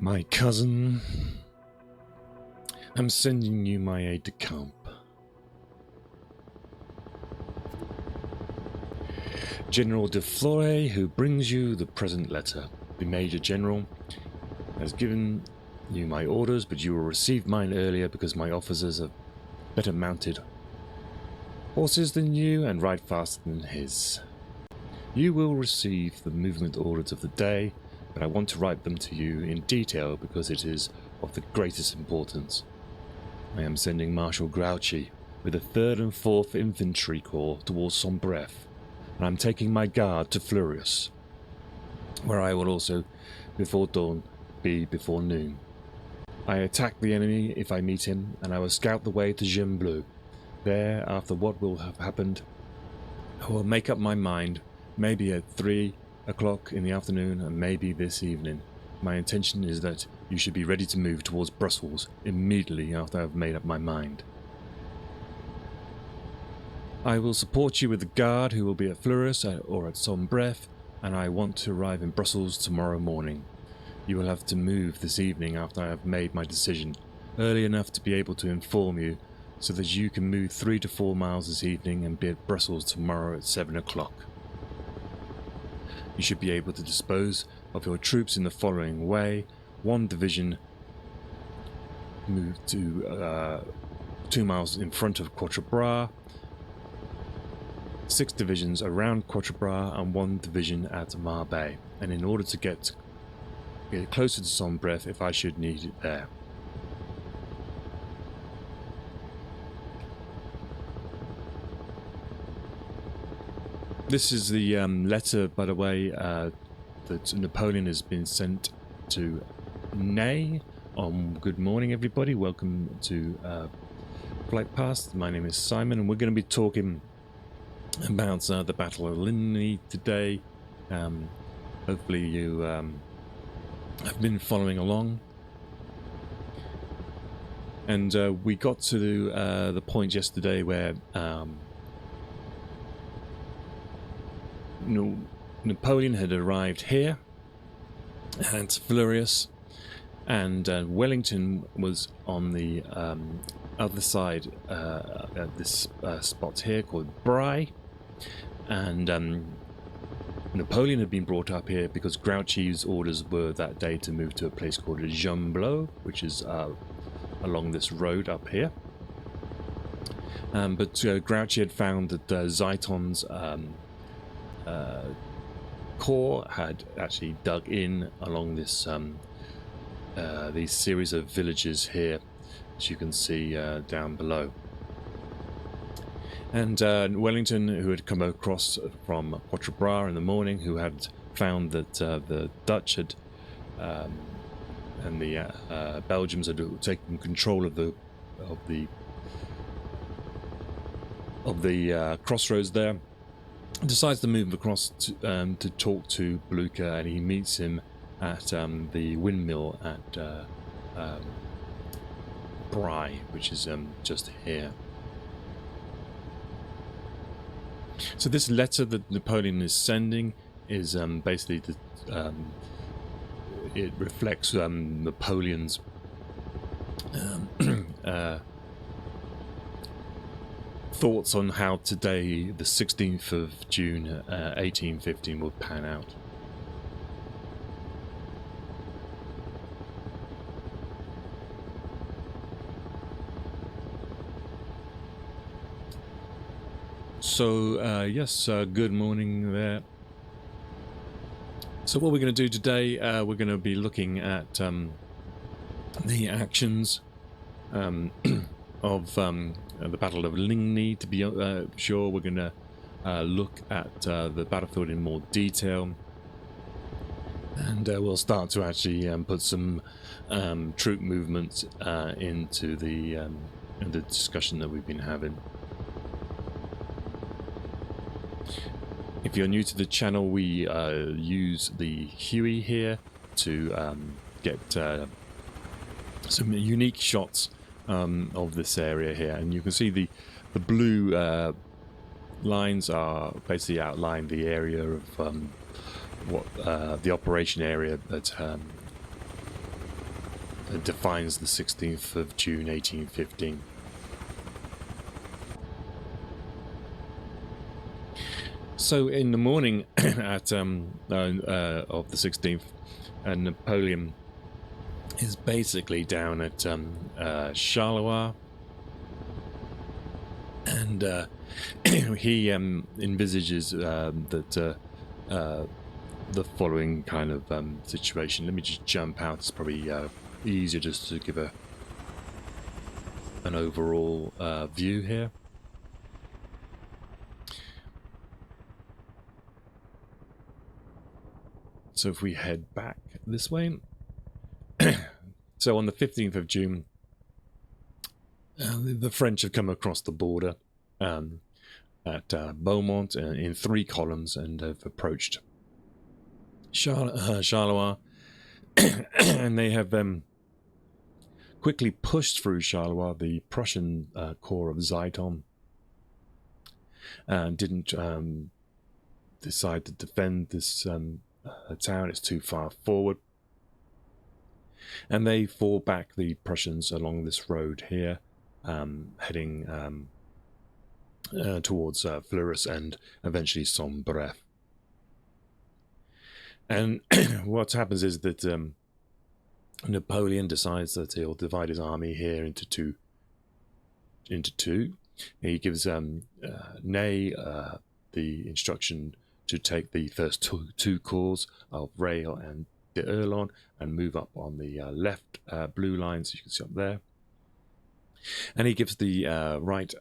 My cousin, I'm sending you my aide-de-camp. General de Flore, who brings you the present letter. The Major General has given you my orders, but you will receive mine earlier because my officers are better mounted horses than you and ride faster than his. You will receive the movement orders of the day, but I want to write them to you in detail because it is of the greatest importance. I am sending Marshal Grouchy with the 3rd and 4th Infantry Corps towards Sombref, and I'm taking my guard to Fleurius, where I will also, before dawn, be before noon. I attack the enemy if I meet him, and I will scout the way to Gembloux. There, after what will have happened, I will make up my mind, maybe at 3 o'clock in the afternoon and maybe this evening. My intention is that you should be ready to move towards Brussels immediately after I have made up my mind. I will support you with the guard who will be at Fleurius or at Sombref, and I want to arrive in Brussels tomorrow morning. You will have to move this evening after I have made my decision, early enough to be able to inform you, so that you can move 3 to 4 miles this evening and be at Brussels tomorrow at 7 o'clock. You should be able to dispose of your troops in the following way. 1 division move to 2 miles in front of Quatre, 6 divisions around Quatre, and 1 division at Marbais. And in order to get closer to Sombref if I should need it there. This is the letter, by the way, that Napoleon has been sent to Ney. Good morning, everybody. Welcome to Flight Past. My name is Simon, and we're going to be talking about the Battle of Ligny today. Hopefully you have been following along. And we got to the point yesterday where Napoleon had arrived here at Fleurius, and Wellington was on the other side at this spot here called Bry, and Napoleon had been brought up here because Grouchy's orders were that day to move to a place called Gembloux, which is along this road up here. But Grouchy had found that Zeiton's corps had actually dug in along this these series of villages here, as you can see down below. And Wellington, who had come across from Quatre in the morning, who had found that the Dutch had and the Belgians had taken control of the crossroads there, decides to move across to talk to Blucher, and he meets him at the windmill at Bry, which is just here. So this letter that Napoleon is sending is basically it reflects Napoleon's thoughts on how today, the 16th of June 1815, will pan out. So yes, good morning there. So what we're going to do today, we're going to be looking at the actions of the Battle of Ligny. To be sure, we're going to look at the battlefield in more detail, and we'll start to actually put some troop movements into the discussion that we've been having. If you're new to the channel, we use the Huey here to get some unique shots of this area here, and you can see the blue lines are basically outline the area of what the operation area that defines the 16th of June 1815. So in the morning at of the 16th, Napoleon is basically down at Charleroi, and he envisages that the following kind of situation. Let me just jump out. It's probably easier just to give an overall view here. So if we head back this way, so on the 15th of June, the French have come across the border at Beaumont in 3 columns and have approached Charleroi, and they have quickly pushed through Charleroi. The Prussian corps of Ziethen didn't decide to defend this town. It's too far forward, and they fall back, the Prussians, along this road here, heading towards Fleurus and eventually Sombref. And what happens is that Napoleon decides that he'll divide his army here into two. He gives Ney the instruction to take the first two corps of Rail and de Erlon and move up on the left blue lines, you can see up there. And he gives the right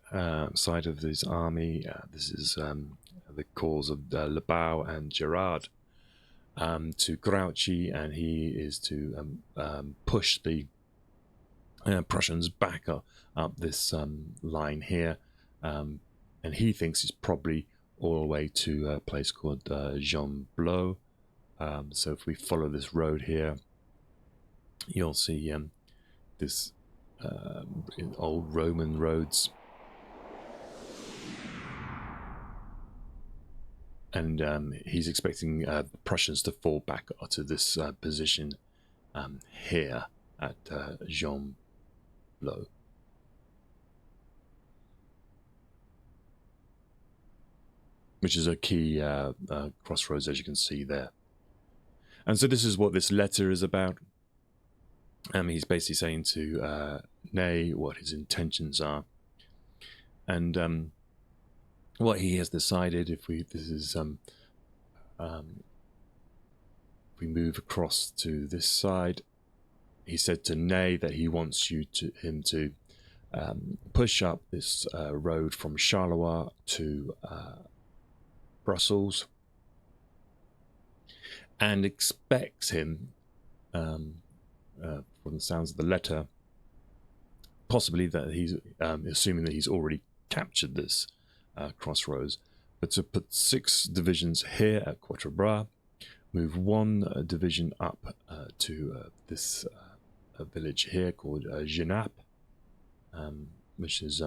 side of his army, this is the corps of Lebau and Gerard, to Grouchy, and he is to push the Prussians back up this line here, and he thinks it's probably all the way to a place called Jean-Blot. So if we follow this road here, you'll see this old Roman roads, and he's expecting the Prussians to fall back to this position here at Jean-Blot. Which is a key crossroads, as you can see there. And so this is what this letter is about. He's basically saying to Ney what his intentions are, and what he has decided. If we move across to this side, he said to Ney that he wants him to push up this road from Charleroi to Brussels, and expects him, from the sounds of the letter, possibly that he's assuming that he's already captured this crossroads, but to put 6 divisions here at Quatre, move 1 division up to this village here called Genappe, which is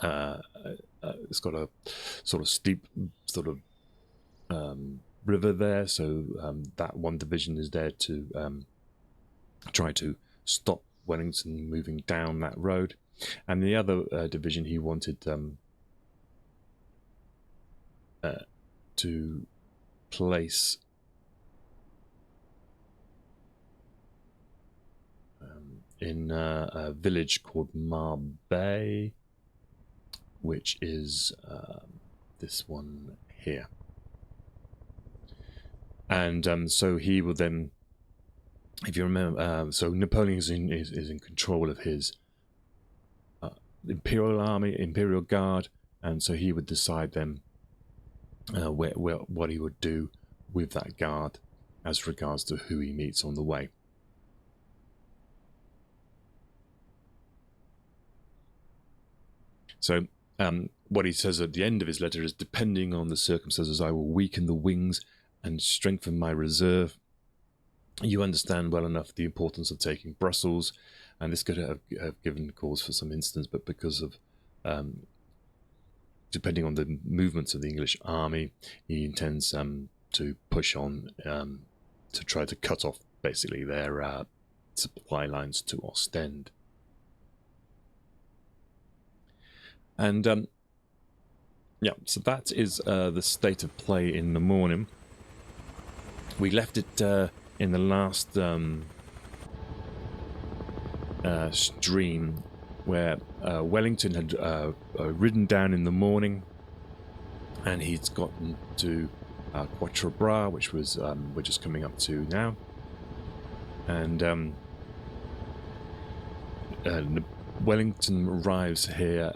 it's got a sort of steep river there, so that 1 division is there to try to stop Wellington moving down that road, and the other division he wanted to place in a village called Marbais, which is this one here. And so he will then, if you remember, so Napoleon is in control of his imperial army, imperial guard, and so he would decide then what he would do with that guard as regards to who he meets on the way. So what he says at the end of his letter is, depending on the circumstances, I will weaken the wings and strengthen my reserve. You understand well enough the importance of taking Brussels, and this could have given cause for some incidents, but because of depending on the movements of the English army, he intends to push on to try to cut off basically their supply lines to Ostend. And yeah, so that is the state of play in the morning. We left it in the last stream where Wellington had ridden down in the morning, and he's gotten to Quatre, which was we're just coming up to now, and Wellington arrives here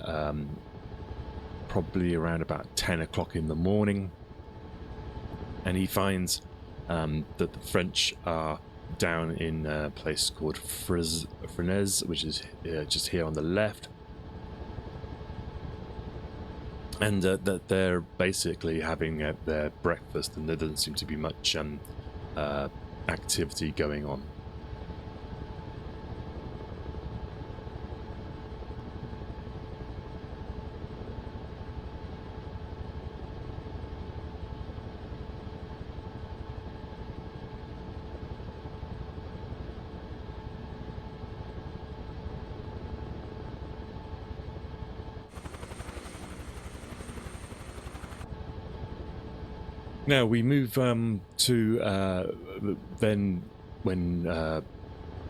probably around about 10 o'clock in the morning, and he finds that the French are down in a place called Fresnes, which is just here on the left, and that they're basically having their breakfast, and there doesn't seem to be much activity going on. Now we move to then when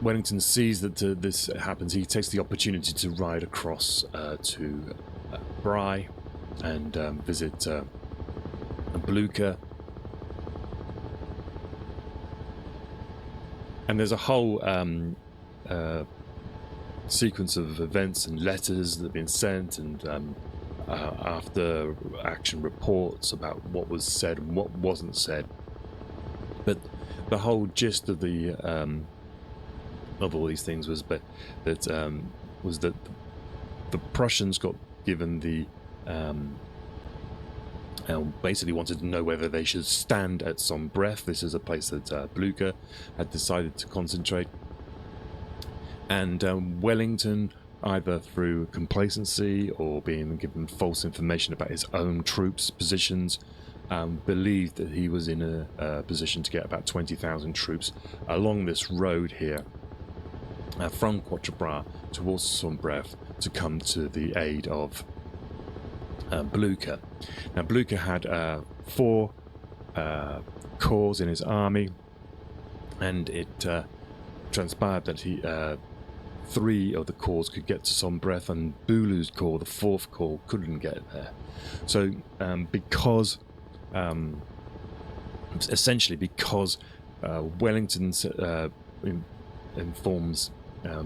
Wellington sees that this happens, he takes the opportunity to ride across to Bry and visit Blucher. And there's a whole sequence of events and letters that have been sent, and after action reports about what was said and what wasn't said. But the whole gist of the of all these things was that the Prussians got given the basically wanted to know whether they should stand at Sombref. This is a place that Blucher had decided to concentrate, and Wellington, either through complacency or being given false information about his own troops' positions, believed that he was in a position to get about 20,000 troops along this road here from Quatre towards Sombref to come to the aid of Blucher. Now Blucher had 4 corps in his army, and it transpired that he 3 of the corps could get to Sombref, and Boulou's corps, the 4th corps, couldn't get there. So because essentially because Wellington informs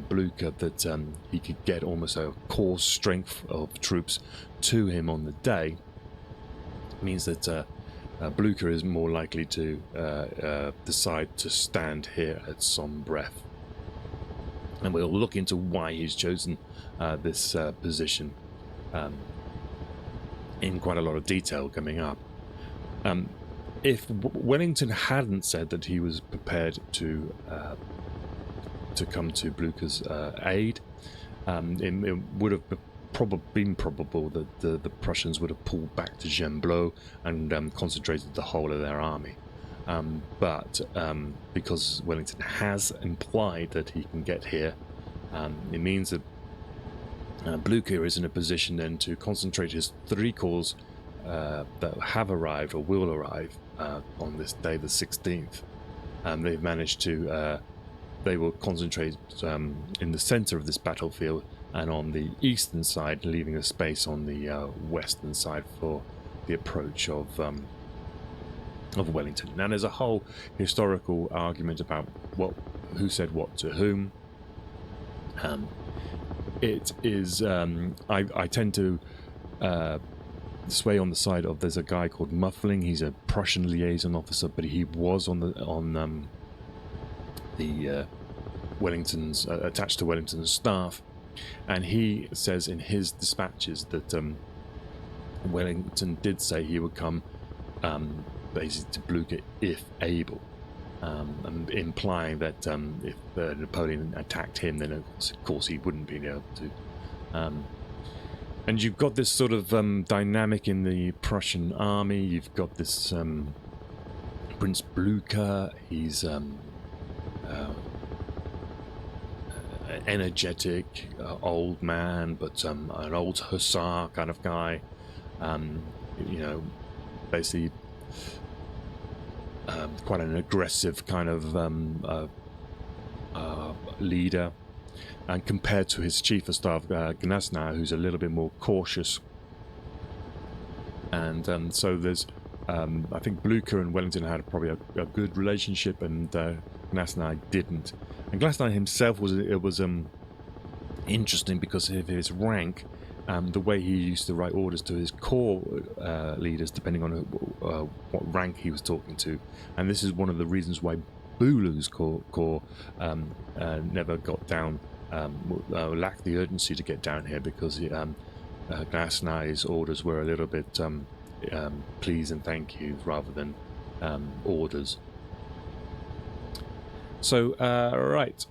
Blucher that he could get almost a corps strength of troops to him on the day, means that Blucher is more likely to decide to stand here at Sombref. And we'll look into why he's chosen this position in quite a lot of detail coming up. If Wellington hadn't said that he was prepared to come to Blucher's aid, it would have been probable that the Prussians would have pulled back to Gembloux and concentrated the whole of their army. But because Wellington has implied that he can get here, it means that Blucher is in a position then to concentrate his 3 corps that have arrived or will arrive on this day, the 16th. They've managed to, they will concentrate in the center of this battlefield and on the eastern side, leaving a space on the western side for the approach of Wellington. Now there's a whole historical argument about who said what to whom. It is I tend to sway on the side of, there's a guy called Muffling. He's a Prussian liaison officer, but he was on the Wellington's attached to Wellington's staff, and he says in his dispatches that Wellington did say he would come basically to Blucher if able, and implying that if Napoleon attacked him, then of course he wouldn't be able to. And you've got this sort of dynamic in the Prussian army. You've got this Prince Blucher. He's energetic old man, but an old hussar kind of guy. You know, basically quite an aggressive kind of leader, and compared to his chief of staff Gnasna, who's a little bit more cautious. And so there's I think Blucher and Wellington had probably a good relationship, and Gnasna didn't. And Gnasna himself was interesting because of his rank. The way he used to write orders to his corps leaders, depending on what rank he was talking to. And this is one of the reasons why Bulu's corps never got down, lacked the urgency to get down here, because Gnasna's orders were a little bit please and thank you rather than orders. So, right,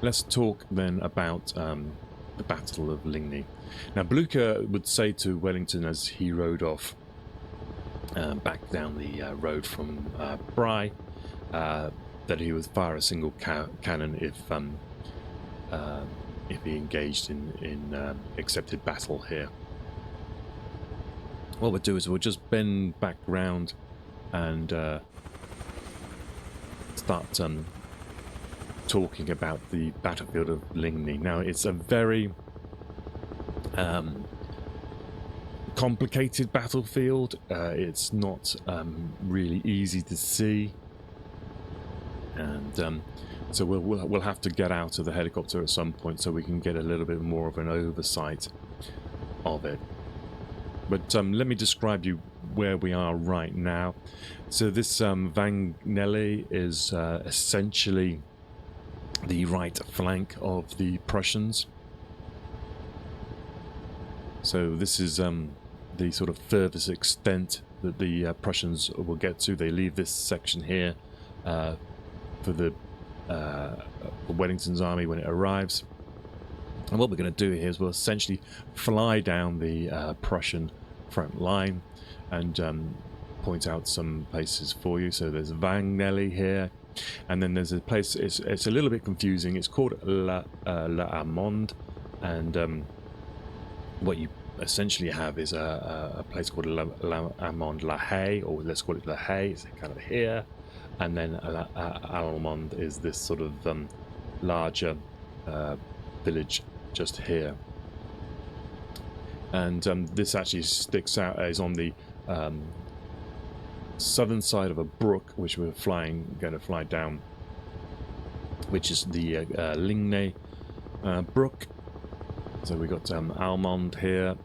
let's talk then about the Battle of Ligny. Now, Blucher would say to Wellington as he rode off back down the road from Bry that he would fire a single cannon if he engaged in accepted battle here. What we'll do is we'll just bend back round and start talking about the battlefield of Ligny. Now, it's a very complicated battlefield. It's not really easy to see, and so we'll have to get out of the helicopter at some point so we can get a little bit more of an oversight of it. But let me describe you where we are right now. So this Vangnelli is essentially the right flank of the Prussians. So this is the sort of furthest extent that the Prussians will get to. They leave this section here for the Wellington's army when it arrives. And what we're going to do here is we'll essentially fly down the Prussian front line and point out some places for you. So there's Vangnelli here, and then there's a place, it's a little bit confusing, it's called La Amande, and what you essentially have is a place called La Amande La Haye, or let's call it La Haye, it's kind of here, and then Allemande is this sort of larger village just here. And this actually sticks out, is on the southern side of a brook, which we're going to fly down, which is the Ligny brook. So we got Allemande here,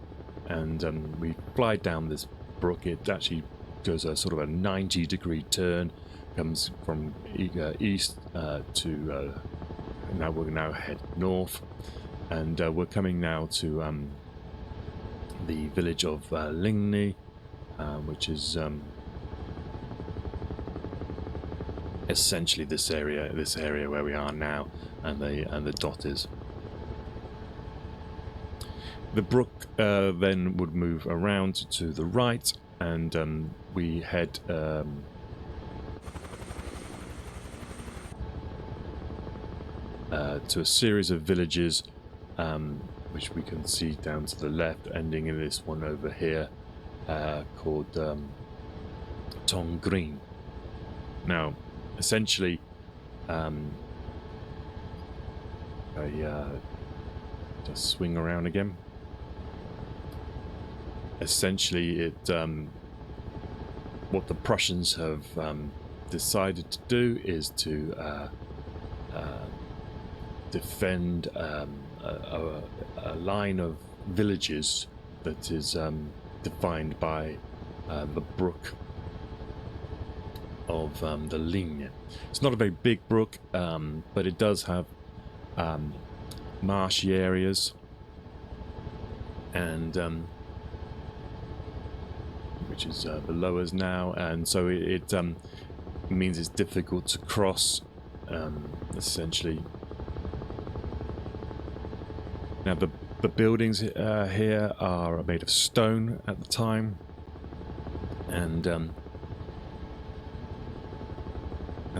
and we fly down this brook. It actually does a sort of a 90-degree turn, comes from east to now we're now head north, and we're coming now to the village of Ligny, which is essentially this area where we are now, and the dot is. The brook then would move around to the right, and we head to a series of villages, which we can see down to the left, ending in this one over here called Tongrin. Now, essentially, just swing around again. Essentially, what the Prussians have decided to do is to defend a line of villages that is defined by the brook of the Ligny. It's not a very big brook, but it does have marshy areas, and which is below us now, and so it means it's difficult to cross, essentially. Now the buildings here are made of stone at the time, and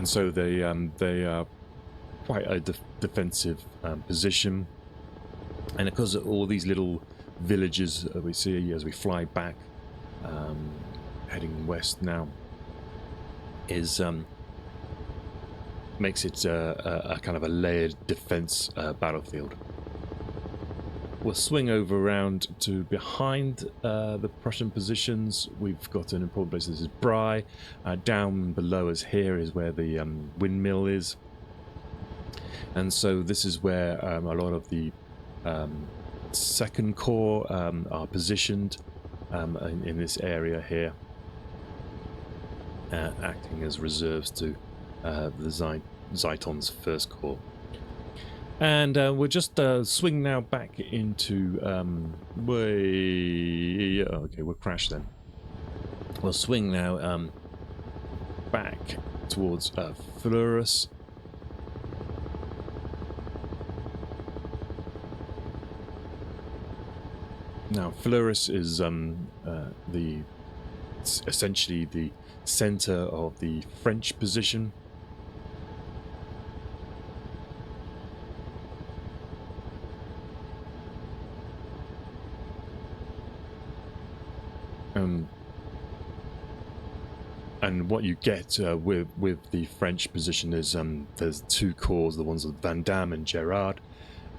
so they quite a defensive position, and because of all these little villages we see as we fly back, heading west now, is makes it a kind of a layered defense battlefield. We'll swing over around to behind the Prussian positions. We've got an important place. This is Bry. Down below us here is where the windmill is. And so this is where a lot of the Second Corps are positioned in this area here, acting as reserves to the Zeiton's First Corps. And we'll just swing now back into okay, we'll crash then. We'll swing now back towards Fleurus. Now Fleurus is essentially the center of the French position. And what you get with the French position is there's two corps, the ones of Van Damme and Gerard,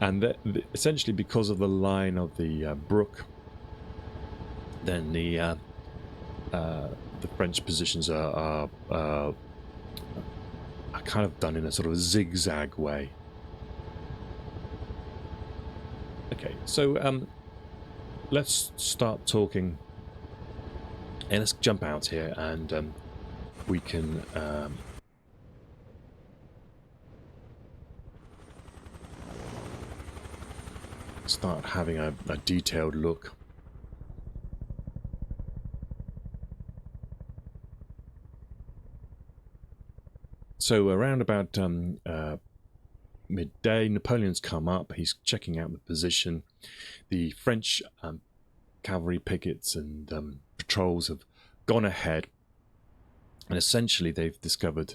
and essentially because of the line of the brook, then the French positions are kind of done in a sort of zigzag way. Okay, so let's start talking, and let's jump out here, and we can start having a detailed look. So around about midday, Napoleon's come up. He's checking out the position. The French cavalry pickets and patrols have gone ahead, and essentially they've discovered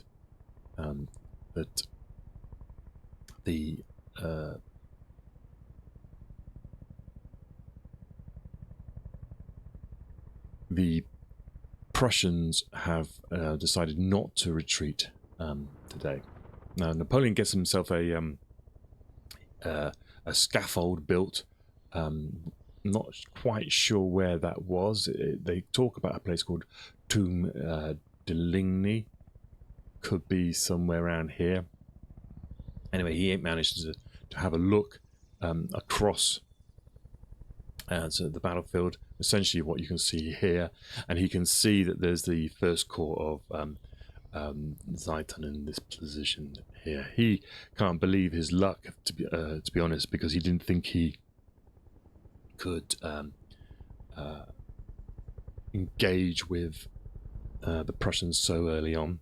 that the Prussians have decided not to retreat today. Now Napoleon gets himself a scaffold built. Not quite sure where that was. They talk about a place called Tomb de Ligny. Could be somewhere around here. Anyway, he managed to have a look across to the battlefield. Essentially what you can see here, and he can see that there's the First Corps of Zeiton in this position here. He can't believe his luck, to be honest, because he didn't think he could engage with the Prussians so early on,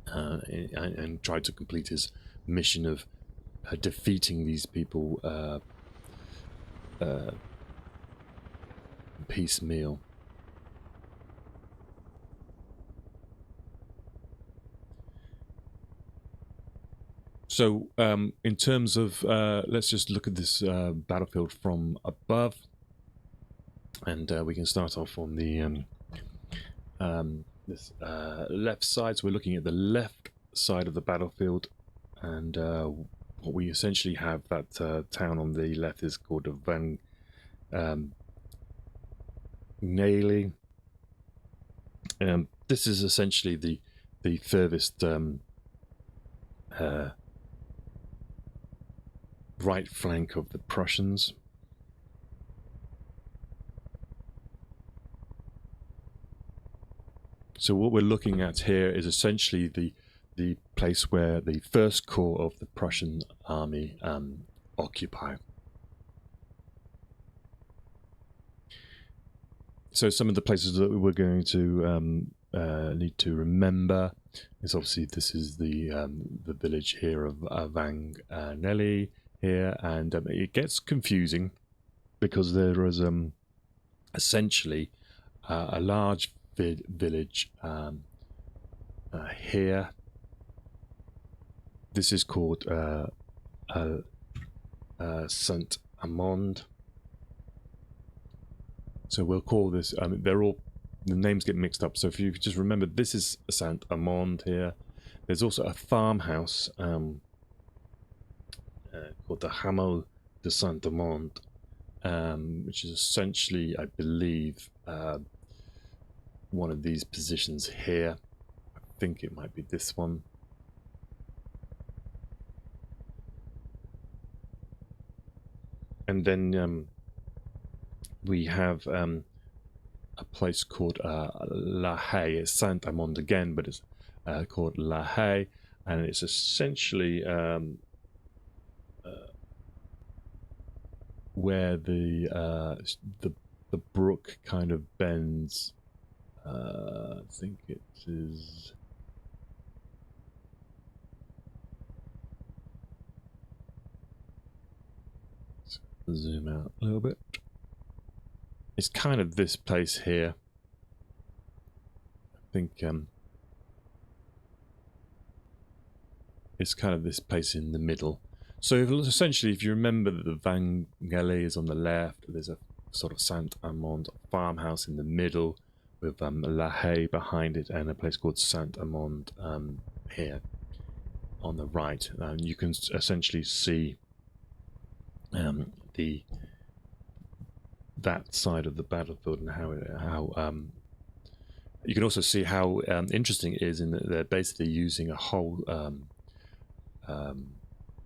and tried to complete his mission of defeating these people piecemeal. So in terms of let's just look at this battlefield from above, and we can start off on the this left side. So we're looking at the left side of the battlefield, and what we essentially have, that town on the left is called Van Naily. This is essentially the furthest right flank of the Prussians. So what we're looking at here is essentially the place where the First Corps of the Prussian army occupy. So some of the places that we're going to need to remember is obviously this is the village here of Van Nelly here, and it gets confusing because there is essentially a large village here, This is called Saint Amand. So we'll call this. They're all, the names get mixed up. So if you just remember, this is Saint Amand here. There's also a farmhouse called the Hameau de Saint Amand, which is essentially, I believe, one of these positions here. I think it might be this one. And then we have a place called La Haye. It's Saint Amand again, but it's called La Haye, and it's essentially where the brook kind of bends. I think it is. Let's zoom out a little bit. It's kind of this place here. I think it's kind of this place in the middle. So essentially, if you remember that the Vangelis is on the left, there's a sort of Saint Amand farmhouse in the middle with La Haye behind it, and a place called Saint Amand here on the right. And you can essentially see that side of the battlefield, and how you can also see how interesting it is in that they're basically using a whole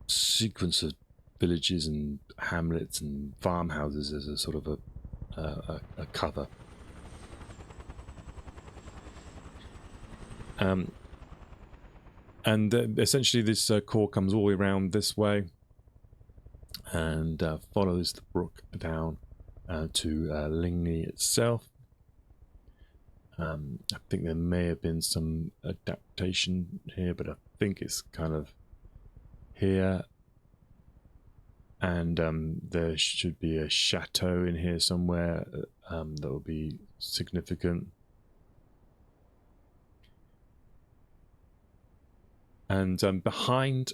sequence of villages and hamlets and farmhouses as a sort of a cover. And essentially this corps comes all the way around this way and follows the brook down to Ligny itself. I think there may have been some adaptation here, but I think it's kind of here. And there should be a chateau in here somewhere that will be significant. And behind,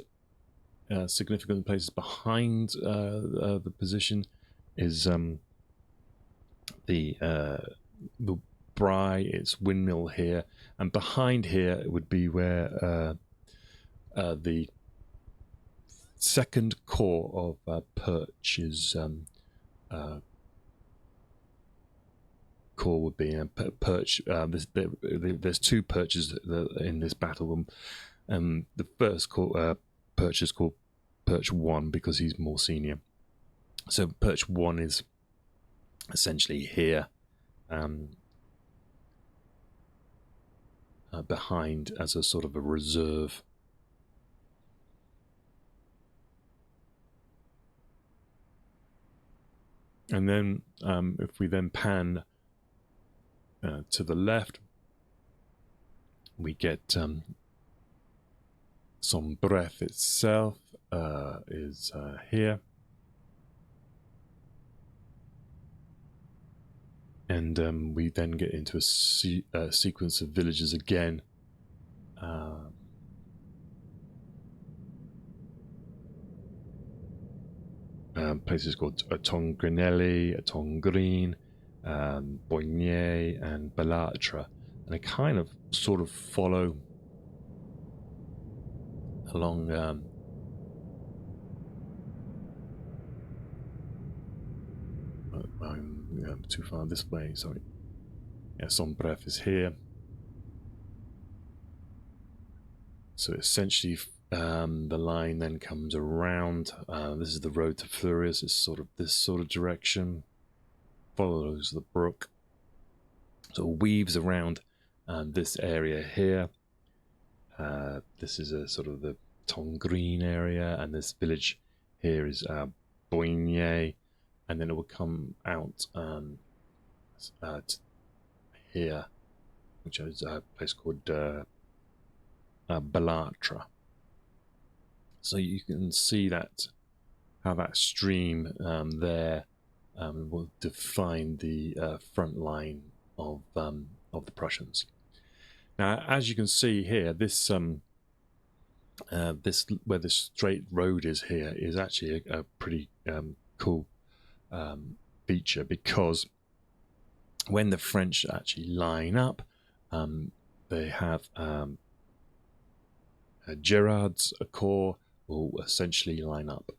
significant places behind the position is the Bry, its windmill here, and behind here would be where the second corps of Perch's corps would be. Perch. There's two Perches in this battle. The first corps, Perch is called Perch 1 because he's more senior. So Perch 1 is essentially here, behind as a sort of a reserve. And then if we then pan to the left, we get Sombref itself is here. And we then get into a sequence of villages again. Places called Tongrinelli, Tongrin, Boigny, and Belâtre. And they kind of sort of follow along I'm too far this way, sorry. Yeah, Sombref is here. So essentially the line then comes around. This is the road to Fleurius. It's sort of this sort of direction. Follows the brook. So it weaves around this area here. This is a sort of the Tongrin area, and this village here is Boigny, and then it will come out here, which is a place called Belâtre. So you can see that how that stream there will define the front line of the Prussians. Now, as you can see here, this this where the straight road is here is actually a pretty cool feature, because when the French actually line up, they have Gerard's corps will essentially line up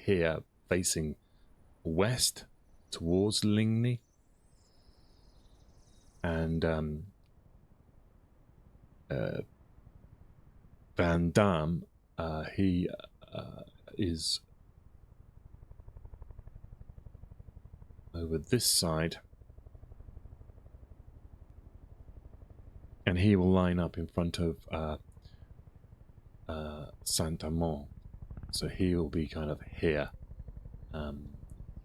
here facing west towards Ligny, and Van Damme, he is over this side, and he will line up in front of Saint-Amand. So he will be kind of here,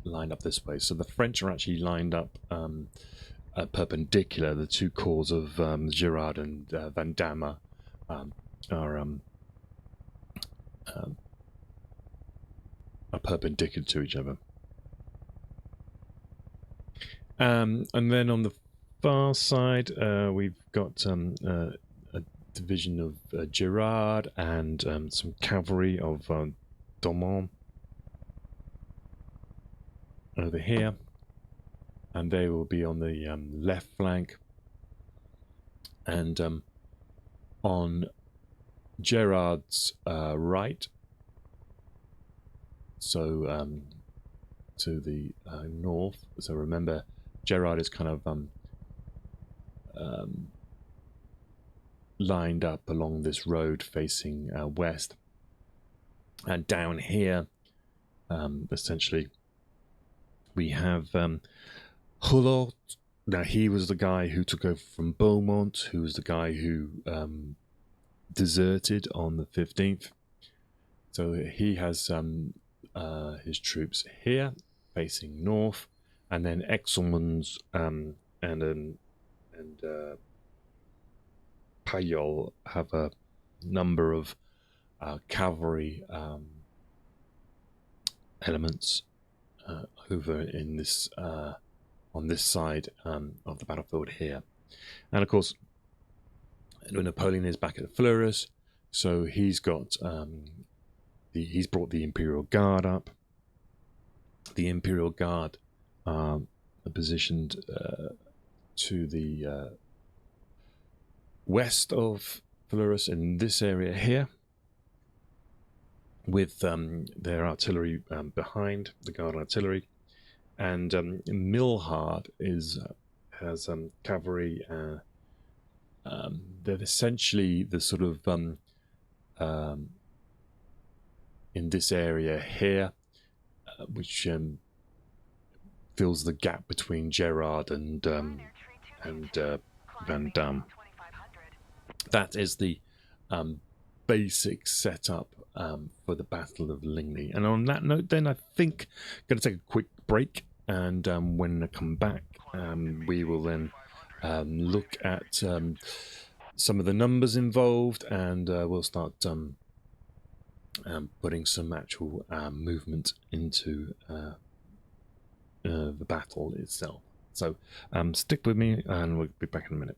lined up this way. So the French are actually lined up perpendicular. The two corps of Gerard and Van Damme are perpendicular to each other. And then on the far side, we've got a division of Gerard and some cavalry of Domon over here, and they will be on the left flank. And on Gerard's right, so to the north. So remember, Gerard is kind of lined up along this road facing west, and down here, essentially, we have Hulot. Now, he was the guy who took over from Beaumont, who was the guy who deserted on the 15th. So he has his troops here facing north, and then Exelmans and Payol have a number of cavalry elements over in this on this side of the battlefield here. And of course, Napoleon is back at Fleurus, so he's got he's brought the Imperial Guard up. The Imperial Guard are positioned to the west of Fleurus in this area here, with their artillery behind, the Guard artillery, and Milhard has cavalry. They're essentially the sort of in this area here, which fills the gap between Gerard and Van Damme. That is the basic setup for the Battle of Ligny. And on that note, then, I think I'm going to take a quick break, and when I come back, we will then look at some of the numbers involved, and we'll start putting some actual movement into the battle itself. So stick with me, and we'll be back in a minute.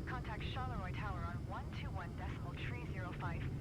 Contact Charleroi Tower on 121.305.